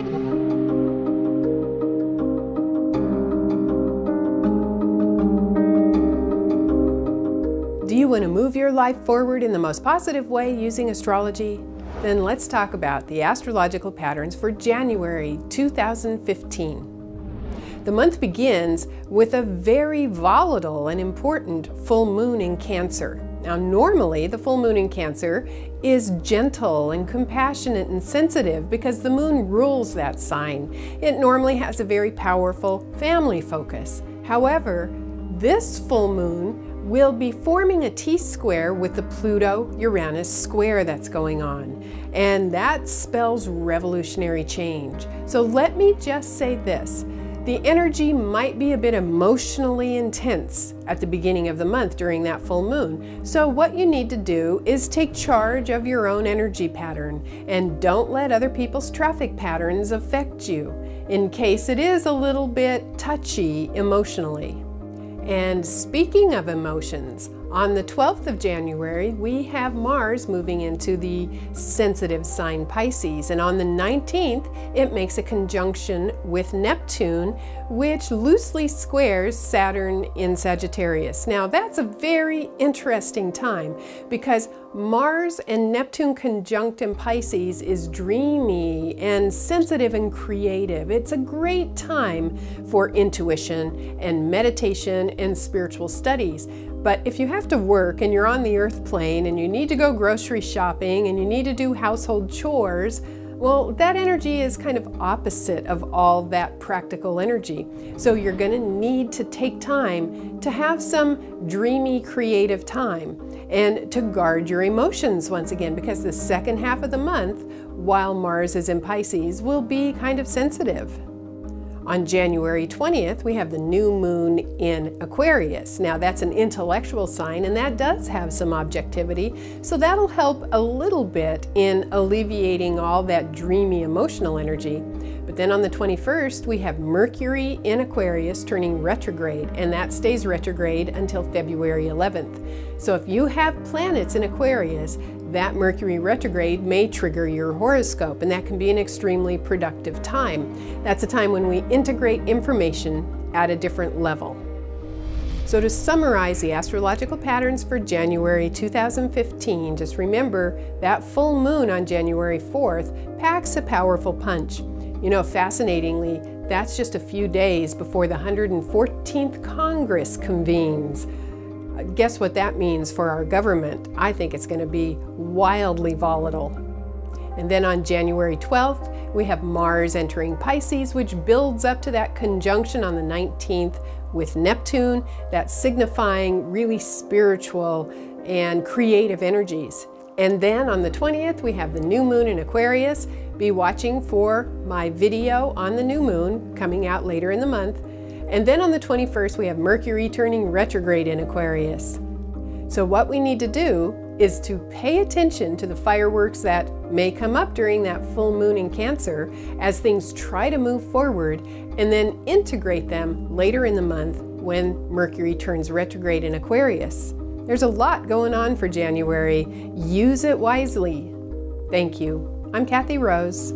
Do you want to move your life forward in the most positive way using astrology? Then let's talk about the astrological patterns for January 2015. The month begins with a very volatile and important full moon in Cancer. Now, normally the full moon in Cancer is gentle and compassionate and sensitive because the moon rules that sign. It normally has a very powerful family focus. However, this full moon will be forming a T-square with the Pluto-Uranus square that's going on. And that spells revolutionary change. So let me just say this. The energy might be a bit emotionally intense at the beginning of the month during that full moon. So what you need to do is take charge of your own energy pattern and don't let other people's traffic patterns affect you in case it is a little bit touchy emotionally. And speaking of emotions, on the 12th of January, we have Mars moving into the sensitive sign Pisces. And on the 19th, it makes a conjunction with Neptune, which loosely squares Saturn in Sagittarius. Now, that's a very interesting time because Mars and Neptune conjunct in Pisces is dreamy and sensitive and creative. It's a great time for intuition and meditation and spiritual studies. But if you have to work and you're on the earth plane and you need to go grocery shopping and you need to do household chores, well, that energy is kind of opposite of all that practical energy. So you're going to need to take time to have some dreamy, creative time and to guard your emotions once again, because the second half of the month, while Mars is in Pisces, will be kind of sensitive. On January 20th, we have the new moon in Aquarius. Now, that's an intellectual sign, and that does have some objectivity, so that'll help a little bit in alleviating all that dreamy emotional energy. But then on the 21st, we have Mercury in Aquarius turning retrograde, and that stays retrograde until February 11th. So if you have planets in Aquarius, that Mercury retrograde may trigger your horoscope, and that can be an extremely productive time. That's a time when we integrate information at a different level. So to summarize the astrological patterns for January 2015, just remember that full moon on January 4th packs a powerful punch. You know, fascinatingly, that's just a few days before the 114th Congress convenes. Guess what that means for our government? I think it's going to be wildly volatile. And then on January 12th, we have Mars entering Pisces, which builds up to that conjunction on the 19th with Neptune. That's signifying really spiritual and creative energies. And then on the 20th, we have the new moon in Aquarius. Be watching for my video on the new moon coming out later in the month. And then on the 21st, we have Mercury turning retrograde in Aquarius. So what we need to do is to pay attention to the fireworks that may come up during that full moon in Cancer as things try to move forward, and then integrate them later in the month when Mercury turns retrograde in Aquarius. There's a lot going on for January. Use it wisely. Thank you. I'm Kathy Rose.